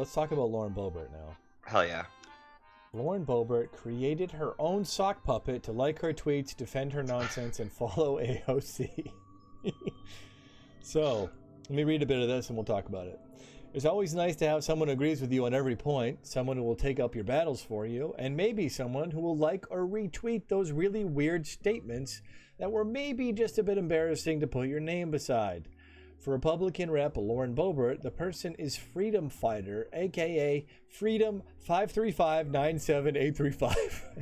let's talk about Lauren Boebert now. Hell yeah. Lauren Boebert created her own sock puppet to like her tweets, defend her nonsense, and follow AOC. So, let me read a bit of this and we'll talk about it. It's always nice to have someone who agrees with you on every point, someone who will take up your battles for you, and maybe someone who will like or retweet those really weird statements that were maybe just a bit embarrassing to put your name beside. For Republican Rep. Lauren Boebert, the person is Freedom Fighter, aka Freedom 535-97835,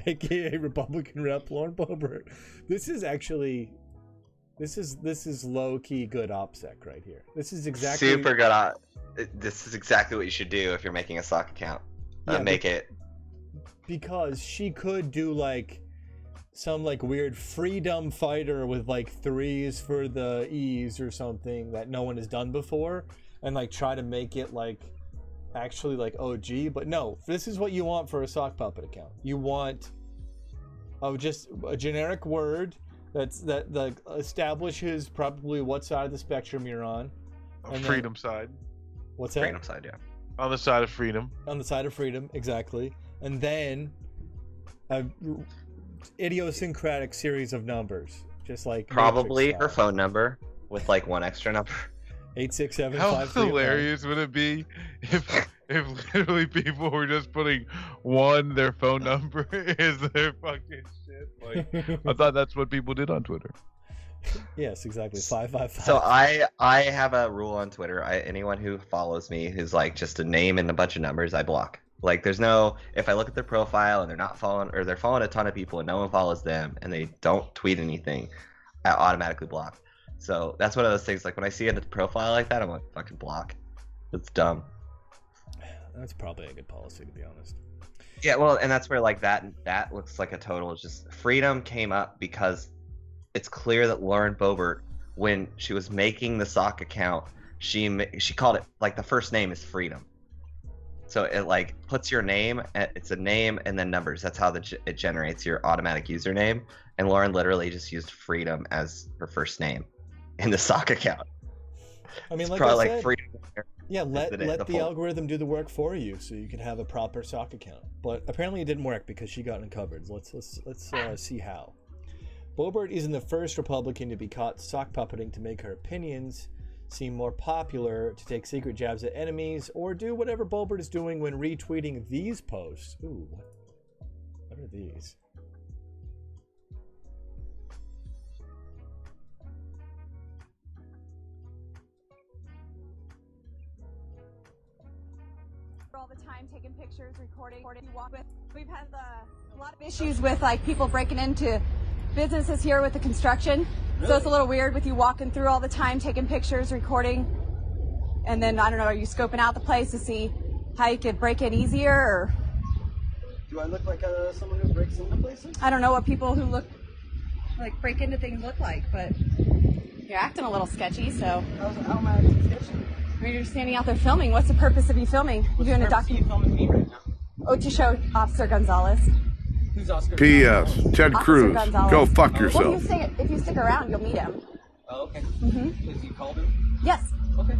aka Republican Rep. Lauren Boebert. This is low-key good OPSEC right here. This is exactly super good. This is exactly what you should do if you're making a sock account. Make it. Because she could do like some like weird freedom fighter with like 3s for the E's or something that no one has done before, and like try to make it like actually like OG. But no, this is what you want for a sock puppet account. You want just a generic word that establishes probably what side of the spectrum you're on. Freedom side. What's that? Freedom side, yeah. On the side of freedom. On the side of freedom, exactly. And then a idiosyncratic series of numbers, just like probably her phone number with like one extra number. 867. How hilarious would it be if literally people were just putting their phone number is their fucking shit? Like, I thought that's what people did on Twitter. Yes, exactly. 555. So I have a rule on Twitter. Anyone who follows me who's like just a name and a bunch of numbers, I block. Like, there's no, if I look at their profile and they're not following, or they're following a ton of people and no one follows them and they don't tweet anything, I automatically block. So that's one of those things, like when I see a profile like that, I'm like, fucking block. It's dumb. That's probably a good policy, to be honest. Yeah, well, and that's where like that looks like a total just freedom came up because it's clear that Lauren Boebert, when she was making the sock account, she called it, like, the first name is Freedom. So it like puts your name, it's a name and then numbers. That's how it generates your automatic username. And Lauren literally just used Freedom as her first name in the sock account. I mean, it's like probably I said, like Freedom. Yeah, let the algorithm do the work for you, so you can have a proper sock account. But apparently it didn't work because she got uncovered. Let's see how. Boebert isn't the first Republican to be caught sock puppeting to make her opinions seem more popular, to take secret jabs at enemies, or do whatever Boebert is doing when retweeting these posts. Ooh, what are these? All the time taking pictures, recording. We've had a lot of issues with like people breaking into businesses here with the construction. Really? So it's a little weird with you walking through all the time, taking pictures, recording, and then, I don't know, are you scoping out the place to see how you could break in easier, or? Do I look like someone who breaks into places? I don't know what people who look like break into things look like, but you're acting a little sketchy, so. How am I acting sketchy? I mean, you're standing out there filming. What's the purpose of you filming? What's you're doing the purpose of you filming me right now? Oh, to show Officer Gonzalez. Who's Oscar? P.S. Ted Cruz, go fuck yourself. Well, if you stick around, you'll meet him. Oh, okay. Mm-hmm. Because you called him? Yes. Okay.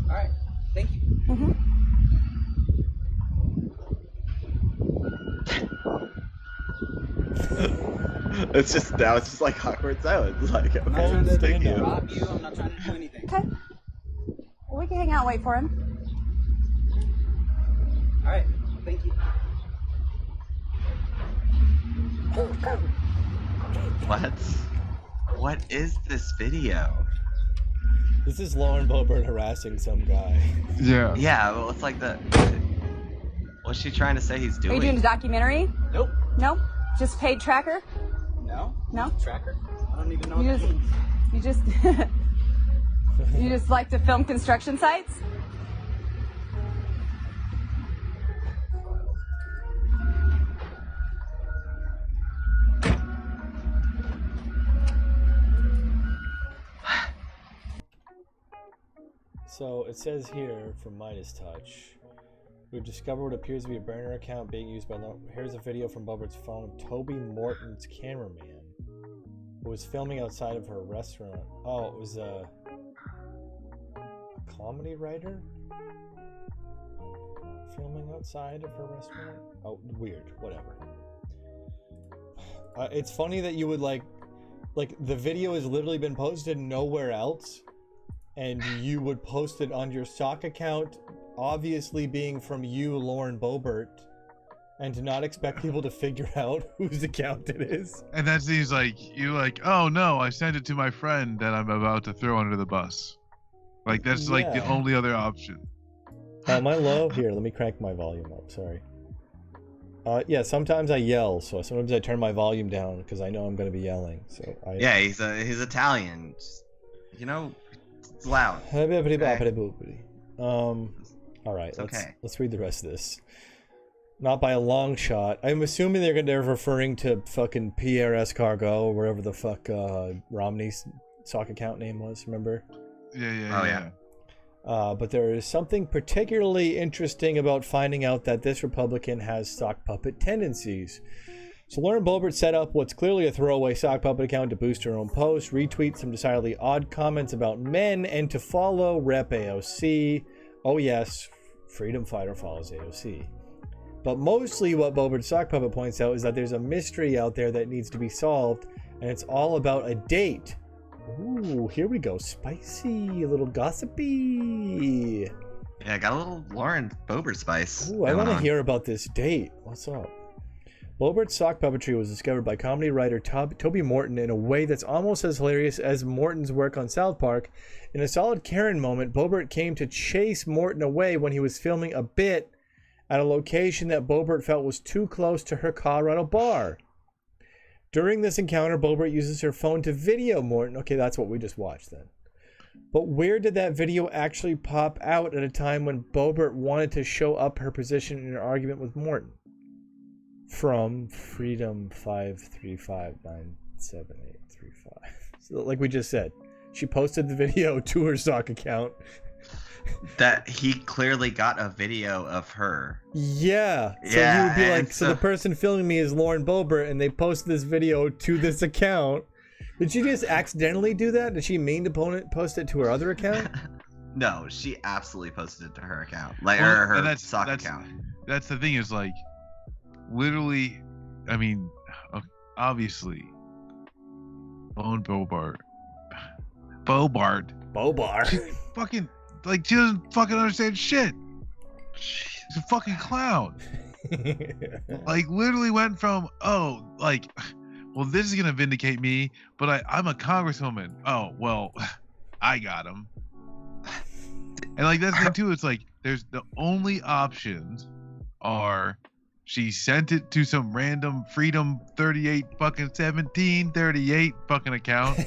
All right. Thank you. Mm-hmm. It's just like awkward silence. Like, I'm not trying to rob you. I'm not trying to do anything. Okay. Well, we can hang out and wait for him. All right. Thank you. What is this video? This is Lauren Boebert harassing some guy. Yeah. Yeah, well, it's like what's she trying to say he's doing? Are you doing a documentary? Nope. No? Just paid tracker? No. No? Tracker? I don't even know what that means. You just you just like to film construction sites? So it says here from Midas Touch, we've discovered what appears to be a burner account being used by. Here's a video from Boebert's phone of Toby Morton's cameraman, who was filming outside of her restaurant. Oh, it was a comedy writer? filming outside of her restaurant. Oh, weird. Whatever. It's funny that you would like the video has literally been posted nowhere else, and you would post it on your sock account, obviously being from you, Lauren Boebert, and to not expect people to figure out whose account it is. And that seems like you like, oh no, I sent it to my friend that I'm about to throw under the bus. Like that's like the only other option. Am I low? Here, let me crank my volume up. Sorry. Yeah, sometimes I yell, so sometimes I turn my volume down because I know I'm going to be yelling. So yeah, he's Italian. Just, it's loud. Okay. All right, let's read the rest of this. Not by a long shot. I'm assuming they're referring to fucking Pierre Escargot or wherever the fuck Romney's sock account name was. Remember? Yeah. But there is something particularly interesting about finding out that this Republican has sock puppet tendencies. So Lauren Boebert set up what's clearly a throwaway sock puppet account to boost her own post, retweet some decidedly odd comments about men, and to follow Rep AOC. Oh yes, freedom fighter follows AOC. But mostly what Boebert's sock puppet points out is that there's a mystery out there that needs to be solved, and it's all about a date. Ooh, here we go. Spicy, a little gossipy. Yeah, got a little Lauren Boebert spice. Ooh, I want to hear about this date. What's up? Boebert's sock puppetry was discovered by comedy writer Toby Morton in a way that's almost as hilarious as Morton's work on South Park. In a solid Karen moment, Boebert came to chase Morton away when he was filming a bit at a location that Boebert felt was too close to her Colorado bar. During this encounter, Boebert uses her phone to video Morton. Okay, that's what we just watched then. But where did that video actually pop out at a time when Boebert wanted to show up her position in an argument with Morton? From Freedom 535978835. So like we just said, she posted the video to her sock account. That he clearly got a video of her. Yeah. So you would be like, so the person filming me is Lauren Boebert, and they post this video to this account. Did she just accidentally do that? Did she mean to post it to her other account? No, she absolutely posted it to her account, like her sock account. That's the thing is like, literally, I mean, obviously, Lauren Boebert. Fucking. Like, she doesn't fucking understand shit. She's a fucking clown. Like, literally went from, well, this is going to vindicate me, but I'm a congresswoman. Oh, well, I got him. And, like, that's the thing, too. It's like, there's the only options are she sent it to some random Freedom 38 fucking 1738 fucking account,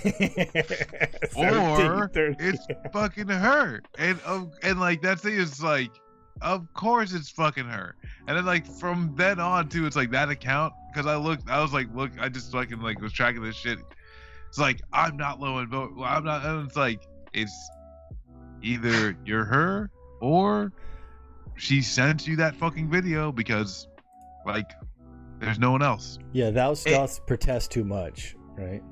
or it's fucking her. And like that thing is like, of course it's fucking her. And then like from then on too, it's like that account because I just fucking like was tracking this shit. It's like I'm not low and vote. I'm not. And it's like it's either you're her or she sent you that fucking video because. Like, there's no one else. Yeah, thou dost protest too much, right?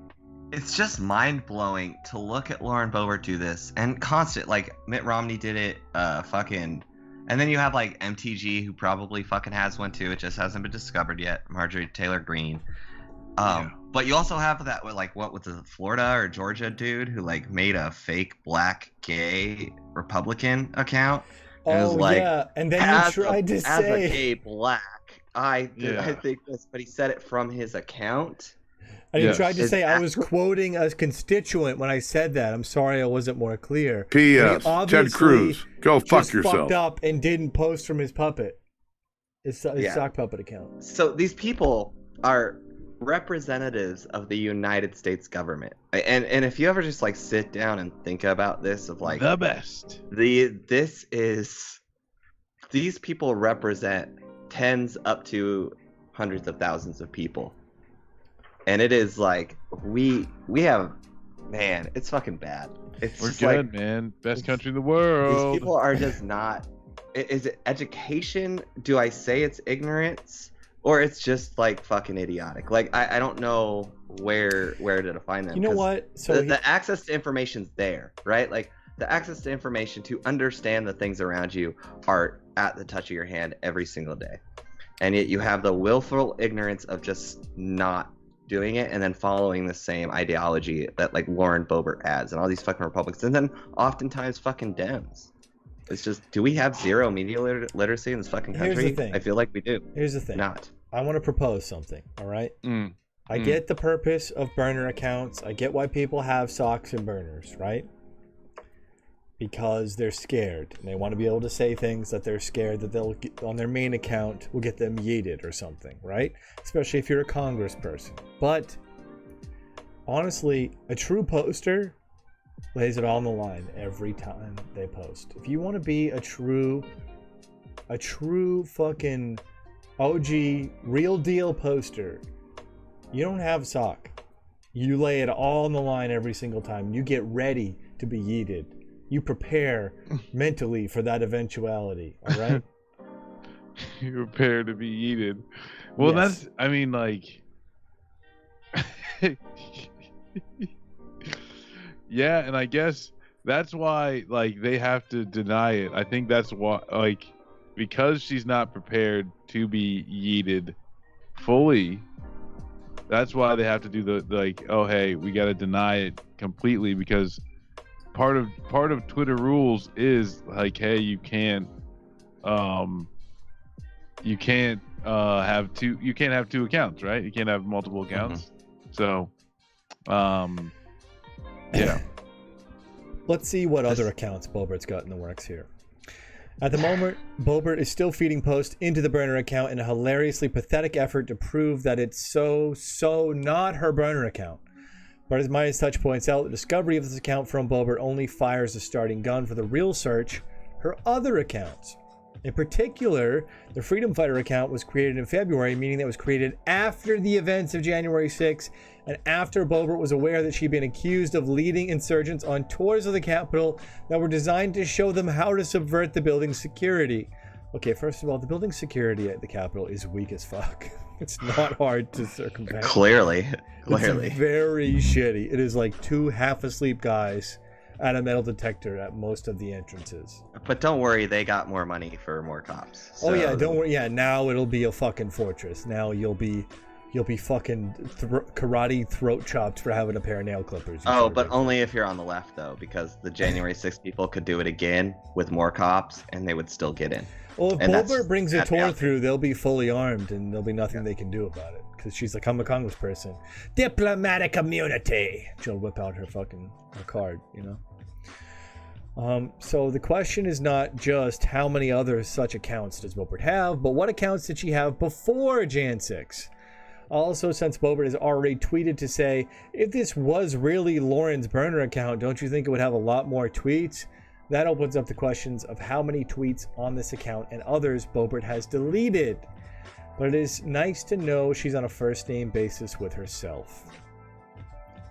It's just mind-blowing to look at Lauren Boebert do this. And constant, like, Mitt Romney did it, and then you have, like, MTG, who probably fucking has one, too. It just hasn't been discovered yet. Marjorie Taylor Greene. But you also have that, like, what was the Florida or Georgia dude who, like, made a fake black gay Republican account. Yeah, and then he tried to say... As a gay black. I think this, but he said it from his account. And he tried to say I was quoting a constituent when I said that. I'm sorry I wasn't more clear. P.S. Ted Cruz, go fuck yourself. Fucked up and didn't post from his puppet, his sock puppet account. So these people are representatives of the United States government, and if you ever just like sit down and think about this, of like the best, these people represent tens up to hundreds of thousands of people, and it is like we have, man, it's fucking bad. We're good, man. Best country in the world. These people are just not. Is it education? Do I say it's ignorance, or it's just like fucking idiotic? Like I don't know where to define them. You know what? So the access to information's there, right? Like the access to information to understand the things around you are at the touch of your hand every single day. And yet you have the willful ignorance of just not doing it and then following the same ideology that like Lauren Boebert adds and all these fucking Republicans and then oftentimes fucking Dems. It's just, do we have zero media literacy in this fucking country? Here's the thing. I feel like we do. Here's the thing. Not. I want to propose something, all right? I get the purpose of burner accounts. I get why people have socks and burners, right? Because they're scared and they want to be able to say things that they're scared that they'll get on their main account will get them yeeted or something, right? Especially if you're a congressperson. But honestly, a true poster lays it all on the line every time they post. If you want to be a true fucking OG real deal poster, you don't have a sock. You lay it all on the line every single time. You get ready to be yeeted. You prepare mentally for that eventuality, all right? You prepare to be yeeted. Well, Yes. that's, I mean, like, yeah, and I guess that's why, like, they have to deny it. I think that's why, like, because she's not prepared to be yeeted fully, that's why they have to do the, like, oh, hey, we got to deny it completely because part of Twitter rules is like, hey, you can't have two accounts, right? You can't have multiple accounts. So yeah. Let's see what other accounts Boebert's got in the works here. At the moment, Boebert is still feeding posts into the burner account in a hilariously pathetic effort to prove that it's so not her burner account. But as Midas Touch points out, the discovery of this account from Boebert only fires the starting gun for the real search, her other accounts. In particular, the Freedom Fighter account was created in February, meaning that it was created after the events of January 6th and after Boebert was aware that she'd been accused of leading insurgents on tours of the Capitol that were designed to show them how to subvert the building's security. Okay, first of all, the building security at the Capitol is weak as fuck. It's not hard to circumvent. Clearly. It's very shitty. It is like two half-asleep guys at a metal detector at most of the entrances. But don't worry, they got more money for more cops. Oh yeah, don't worry. Yeah, now it'll be a fucking fortress. Now you'll be fucking karate throat chopped for having a pair of nail clippers. Oh, but only if you're on the left though, because the January 6th people could do it again with more cops, and they would still get in. Well, if And Boebert brings a that's tour out. through, they'll be fully armed, and there'll be nothing they can do about it. Because she's like, I'm a congressperson. Diplomatic immunity. She'll whip out her fucking her card, you know? So the question is not just how many other such accounts does Boebert have, but what accounts did she have before Jan 6? Also, since Boebert has already tweeted to say, if this was really Lauren's burner account, don't you think it would have a lot more tweets? That opens up the questions of how many tweets on this account and others Boebert has deleted. But it is nice to know she's on a first name basis with herself.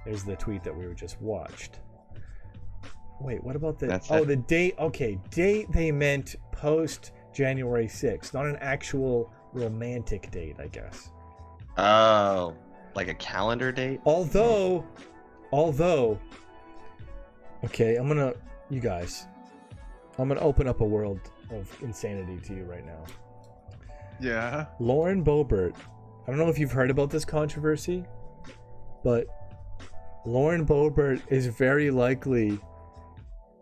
There's the tweet that we were just watched. Wait, what about the... the date. Okay, date they meant post January 6th, not an actual romantic date, I guess. Oh, like a calendar date? Although, okay, you guys, I'm gonna open up a world of insanity to you right now. Yeah. Lauren Boebert, I don't know if you've heard about this controversy, but Lauren Boebert is very likely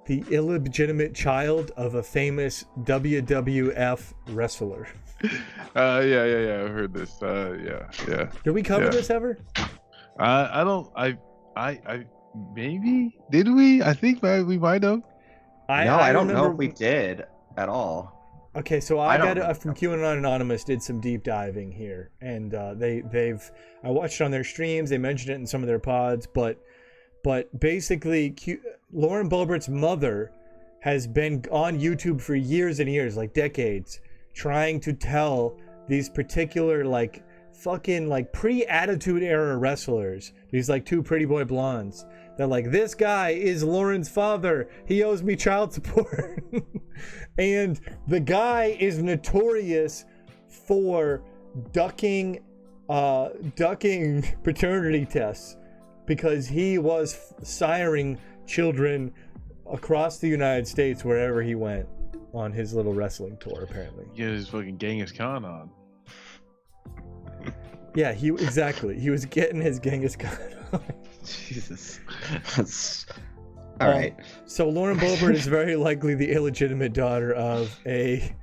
the illegitimate child of a famous WWF wrestler. Yeah, I've heard this. Yeah. Did we cover this ever? I maybe did we? I think we might have. I don't know if we did at all. Okay, so I got from QAnon Anonymous did some deep diving here, and I watched it on their streams. They mentioned it in some of their pods, but basically, Lauren Boebert's mother has been on YouTube for years and years, like decades, trying to tell these particular fucking pre-Attitude Era wrestlers, these two pretty boy blondes, that this guy is Lauren's father, he owes me child support. And the guy is notorious for ducking paternity tests because he was siring children across the United States wherever he went on his little wrestling tour. Apparently, Get his fucking Genghis Khan on. yeah, he was getting his Genghis Khan on. Jesus. That's... All right. So Lauren Boebert is very likely the illegitimate daughter of a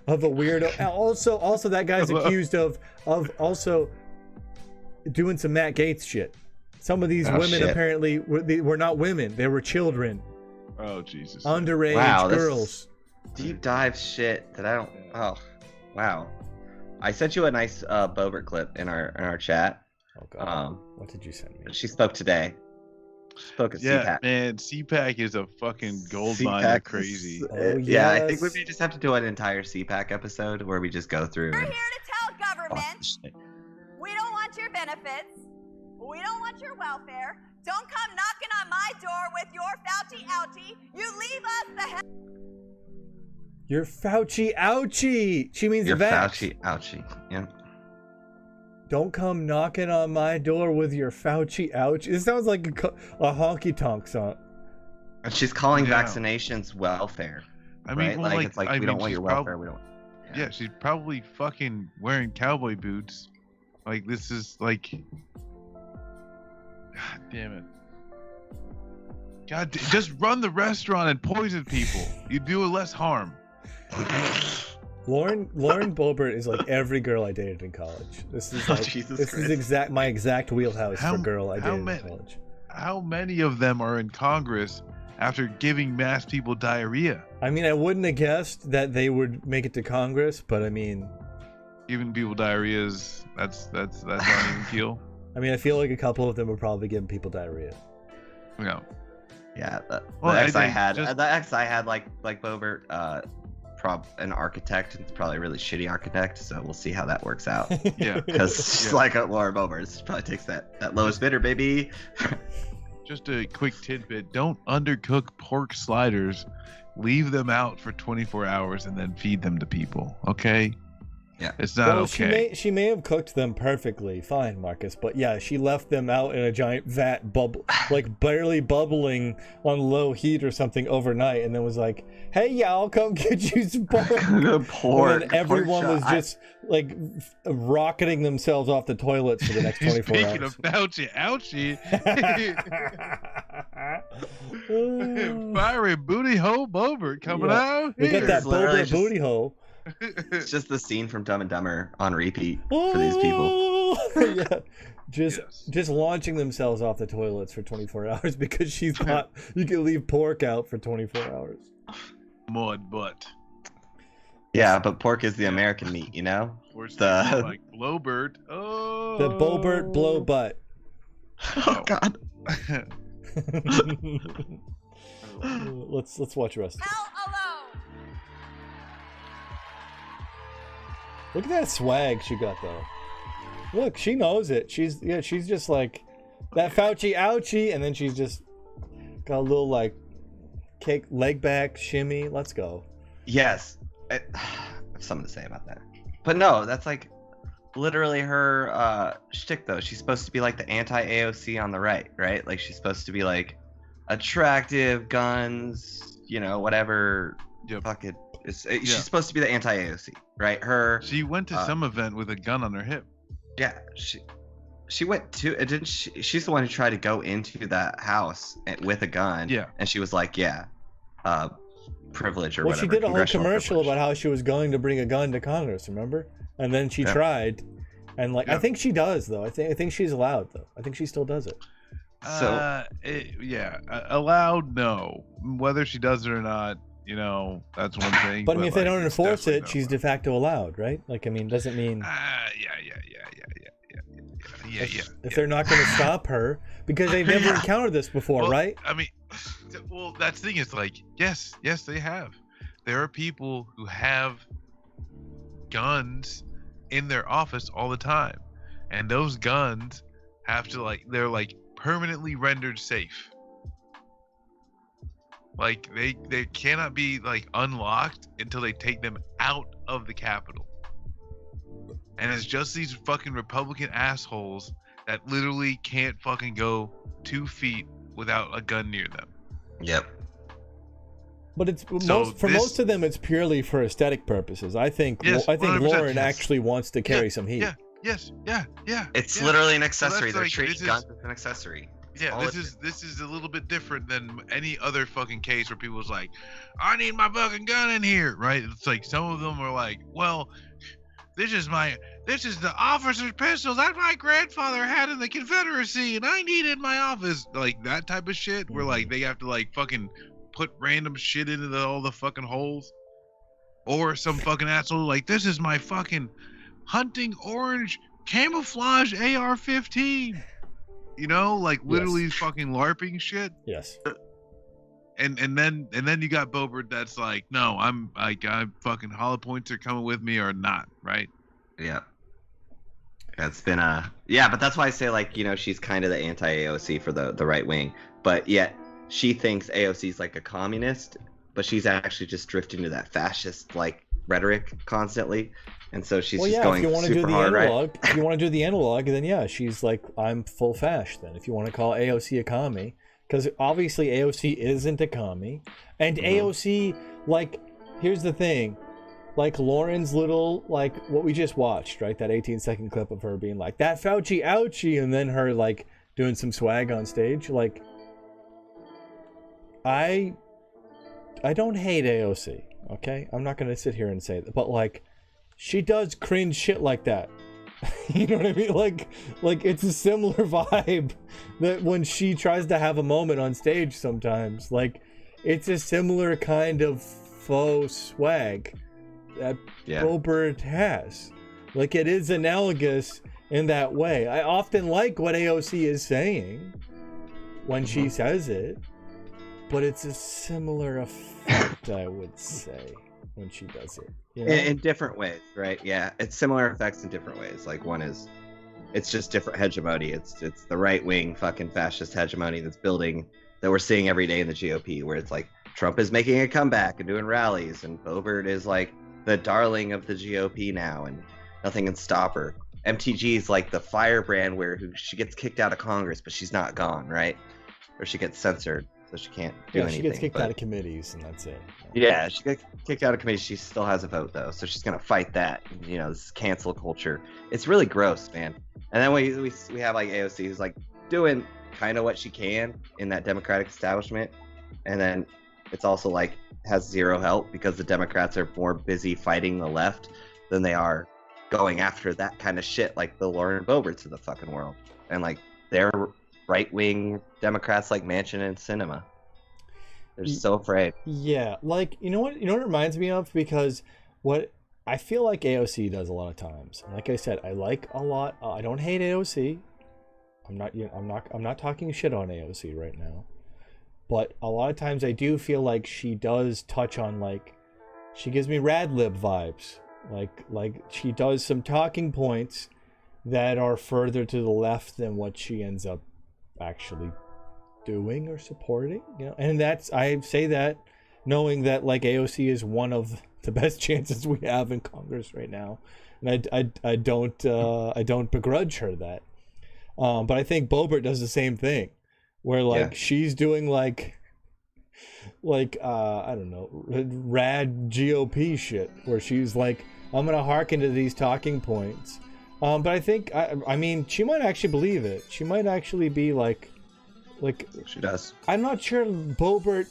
weirdo. Also that guy's accused of also doing some Matt Gaetz shit. Some of these women apparently were not women; they were children. Oh Jesus! Underage girls. Deep dive shit that I don't. Oh, wow. I sent you a nice Boebert clip in our chat. Oh God. What did you send me? She spoke today. Spoke at Yeah, CPAC. man, CPAC is a fucking gold mine of crazy. Yeah, I think we just have to do an entire CPAC episode where we just go through. We're here to tell government we don't want your benefits. We don't want your welfare. Don't come knocking on my door with your Fauci ouchie. You leave us the hell. Your Fauci ouchie. She means Your vax. Fauci ouchie. Yeah. Don't come knocking on my door with your Fauci ouch. It sounds like a honky tonk song. And she's calling vaccinations welfare. I mean, right? well, like it's like we don't want your welfare. We don't. Yeah, she's probably fucking wearing cowboy boots. Like this is like, God damn it. God, just run the restaurant and poison people. You do less harm. Lauren Boebert is like every girl I dated in college. This is like this is my exact wheelhouse for girl I dated in college. How many of them are in Congress after giving mass people diarrhea? I mean, I wouldn't have guessed that they would make it to Congress, but I mean, giving people diarrhea is that's not even kill. I mean, I feel like a couple of them were probably giving people diarrhea. No. Yeah, the ex I had like Boebert, an architect. It's probably a really shitty architect, so we'll see how that works out. Yeah, because she's like a Laura Boebert, probably takes that lowest bidder, baby. Just a quick tidbit: don't undercook pork sliders. Leave them out for 24 hours and then feed them to people. Okay. Yeah, it's not okay. She may have cooked them perfectly fine, Marcus, but yeah, she left them out in a giant vat, like barely bubbling on low heat or something overnight, and then was like, "Hey, y'all, come get you some pork." And then everyone was just like rocketing themselves off the toilets for the next 24 hours. Speaking of ouchie, fiery booty hole Boebert coming out. We got that Boebert booty hole. It's just the scene from Dumb and Dumber on repeat for these people. Yeah, just launching themselves off the toilets for 24 hours because she thought you could leave pork out for 24 hours. Mud butt. Yeah, but pork is the American meat, you know. The like Boebert. Oh. The Boebert blow butt. Oh God. Let's watch the rest of it. Hell alone. Look at that swag she got though. Look, she knows it. She's just like that Fauci ouchie, and then she's just got a little like kick leg back shimmy. Let's go. Yes, I have something to say about that. But no, that's like literally her shtick though. She's supposed to be like the anti-AOC on the right? Like she's supposed to be like attractive, guns, you know, whatever. Yep. Fuck it. She's supposed to be the anti-AOC, right? She went to some event with a gun on her hip. Yeah, she went to. Didn't she? She's the one who tried to go into that house with a gun. Yeah, and she was like, privilege or whatever. Well, she did a whole commercial about how she was going to bring a gun to Congress. Remember? And then she tried, and like I think she does though. I think she's allowed though. I think she still does it. So allowed. No, whether she does it or not. You know, that's one thing. But I mean, if they don't enforce it, she's de facto allowed, right? Like, I mean, doesn't mean. Yeah. If they're not going to stop her, because they've never encountered this before, right? I mean, well, that's the thing. It's like, yes, they have. There are people who have guns in their office all the time, and those guns have to they're permanently rendered safe. Like they cannot be unlocked until they take them out of the Capitol. And it's just these fucking Republican assholes that literally can't fucking go 2 feet without a gun near them. Yep. But it's So most of them, it's purely for aesthetic purposes. I think Yes, I think 100%, Lauren yes. actually wants to carry some heat. Yeah. Yes. Yeah. Yeah. It's yeah. literally an So accessory. that's They're like- treating this is- guns as an accessory. Yeah, all this it is a little bit different than any other fucking case where people's like, I need my fucking gun in here, right? It's like some of them are like, well, this is the officer's pistol that my grandfather had in the Confederacy, and I need it in my office, like that type of shit. Where like they have to like fucking put random shit into all the fucking holes, or some fucking asshole like, this is my fucking hunting orange camouflage AR-15. You know, like literally fucking LARPing shit. Yes. And then you got Boebert that's like, no, I'm fucking hollow points are coming with me or not, right? Yeah. It's been but that's why I say, like, you know, she's kind of the anti-AOC for the right wing, but yet she thinks AOC is like a communist, but she's actually just drifting to that fascist like rhetoric constantly. And so she's just going if you want to super do the hard, analog, right? if you want to do the analog, then yeah, she's like, I'm full fash then. If you want to call AOC a commie, because obviously AOC isn't a commie, and AOC, like, here's the thing, like Lauren's little, like what we just watched, right? That 18-second clip of her being like, that Fauci ouchie, and then her like doing some swag on stage. Like, I don't hate AOC, okay? I'm not gonna sit here and say that, but like, she does cringe shit like that. You know what I mean? Like it's a similar vibe that when she tries to have a moment on stage sometimes. Like, it's a similar kind of faux swag that Boebert has. Like, it is analogous in that way. I often like what AOC is saying when she says it, but it's a similar effect, I would say, when she does it. You know? In different ways, right? Yeah, it's similar effects in different ways. Like, one is, it's just different hegemony. It's the right wing fucking fascist hegemony that's building, that we're seeing every day in the GOP, where it's like Trump is making a comeback and doing rallies, and Boebert is like the darling of the GOP now, and nothing can stop her. MTG is like the firebrand where she gets kicked out of Congress, but she's not gone, right? Or she gets censored, so she can't do anything. She gets kicked out of committees, and that's it. Yeah, she got kicked out of committee. She still has a vote, though, so she's gonna fight that. You know, this cancel culture. It's really gross, man. And then we have like AOC, who's like doing kind of what she can in that Democratic establishment, and then it's also like has zero help because the Democrats are more busy fighting the left than they are going after that kind of shit, like the Lauren Boeberts of the fucking world, and like they're right-wing Democrats like Manchin and Sinema. They're so afraid. Yeah, like, you know what it reminds me of? Because what I feel like AOC does a lot of times. Like I said, I like a lot. I don't hate AOC. I'm not talking shit on AOC right now. But a lot of times I do feel like she does touch on, like, she gives me Radlib vibes. Like she does some talking points that are further to the left than what she ends up actually doing or supporting, you know. And that's, I say that knowing that like AOC is one of the best chances we have in Congress right now, and I don't begrudge her that, but I think Boebert does the same thing, where like she's doing like I don't know, rad GOP shit, where she's like, I'm gonna hearken to these talking points, but I think I mean she might actually believe it. She might actually be like she does. I'm not sure Boebert.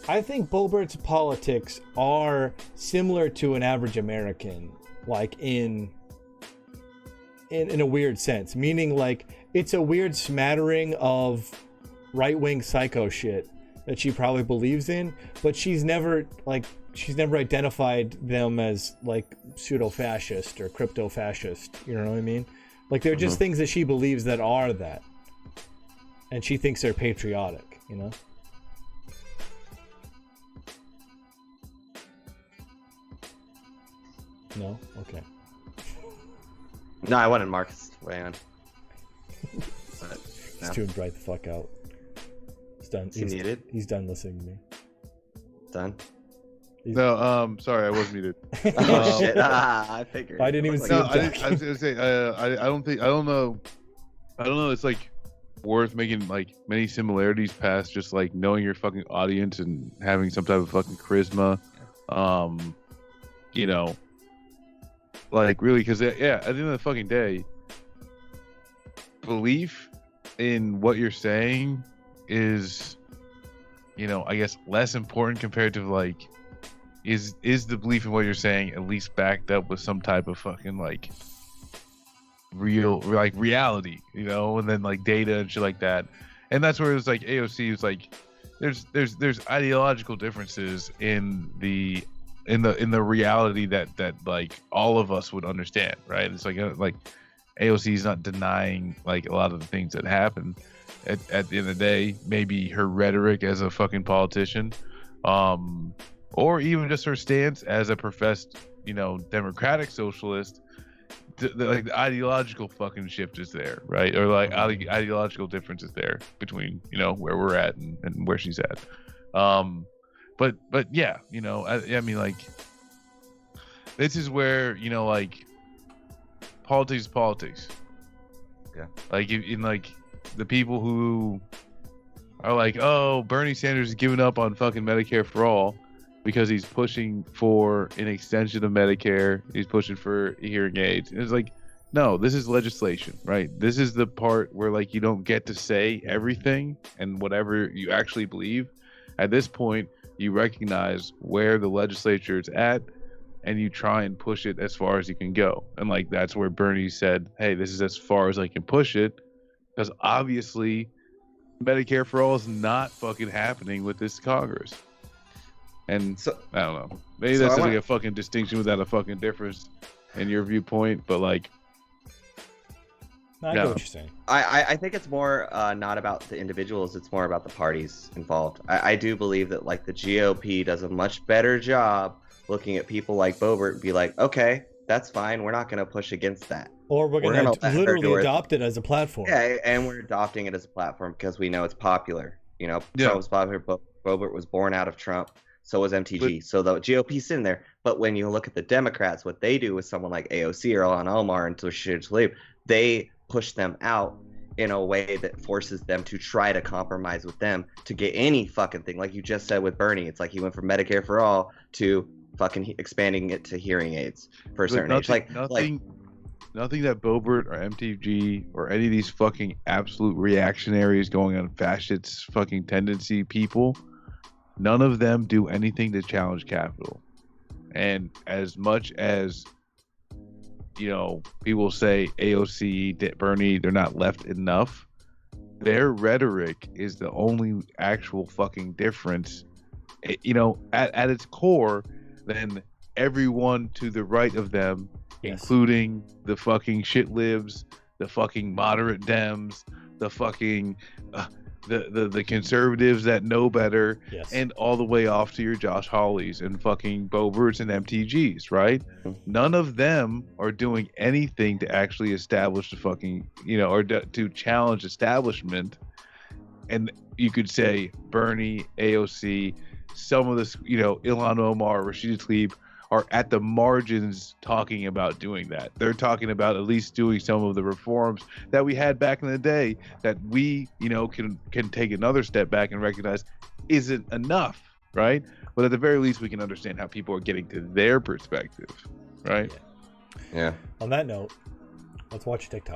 I think Boebert's politics are similar to an average American, like in a weird sense, meaning like it's a weird smattering of right-wing psycho shit that she probably believes in, but she's never identified them as like pseudo-fascist or crypto-fascist, you know what I mean? Like they're just things that she believes that are that, and she thinks they're patriotic, you know? No? Okay. No, I wanted Marcus to weigh on. But, He's tuned right the fuck out. He's done. He muted? He's done listening to me. Done? No, sorry, I was muted. Oh shit! I figured. I didn't even see No, him. I was gonna say, I don't know. It's like, worth making like many similarities past just like knowing your fucking audience and having some type of fucking charisma. You know, like really, because at the end of the fucking day, belief in what you're saying is, you know, I guess less important compared to like, is the belief in what you're saying at least backed up with some type of fucking like real like reality, you know, and then like data and shit like that. And that's where it's like AOC is like, there's ideological differences in the reality that like all of us would understand, right? It's like AOC is not denying like a lot of the things that happen. At the end of the day, maybe her rhetoric as a fucking politician, or even just her stance as a professed, you know, democratic socialist, like the ideological fucking shift is there, right? Or like ideological difference is there between, you know, where we're at and where she's at. But yeah, you know, I mean, like, this is where, you know, like, politics is politics. Yeah. Like, in like, the people who are like, oh, Bernie Sanders is giving up on fucking Medicare for all because he's pushing for an extension of Medicare. He's pushing for hearing aids. And it's like, no, this is legislation, right? This is the part where, like, you don't get to say everything and whatever you actually believe. At this point, you recognize where the legislature is at and you try and push it as far as you can go. And like, that's where Bernie said, hey, this is as far as I can push it, because obviously Medicare for all is not fucking happening with this Congress. And so, I don't know, maybe that's like a fucking distinction without a fucking difference in your viewpoint, but like, I get what you're saying. I think it's more not about the individuals, it's more about the parties involved. I do believe that like the GOP does a much better job looking at people like Boebert and be like, okay, that's fine, we're not going to push against that. Or we're going to literally adopt it as a platform. Yeah, and we're adopting it as a platform because we know it's popular. You know, Trump was popular, but Boebert was born out of Trump. So was MTG. So the GOP's in there. But when you look at the Democrats, what they do with someone like AOC or Ilhan Omar and Rashid Tlaib, they push them out in a way that forces them to try to compromise with them to get any fucking thing. Like you just said with Bernie, it's like he went from Medicare for all to fucking expanding it to hearing aids for a certain age. Like nothing that Boebert or MTG or any of these fucking absolute reactionaries going on fascist fucking tendency people, none of them do anything to challenge capital. And as much as, you know, people say AOC, Bernie, they're not left enough, their rhetoric is the only actual fucking difference, you know, at its core, than everyone to the right of them, including the fucking shit libs, the fucking moderate Dems, the fucking the conservatives that know better, and all the way off to your Josh Hawleys and fucking Boeberts and MTGs, right? None of them are doing anything to actually establish the fucking, you know, or to challenge establishment. And you could say Bernie, AOC, some of this, you know, Ilhan Omar, Rashida Tlaib are at the margins talking about doing that. They're talking about at least doing some of the reforms that we had back in the day that we, you know, can take another step back and recognize isn't enough, right? But at the very least, we can understand how people are getting to their perspective, right? Yeah. On that note, let's watch TikTok.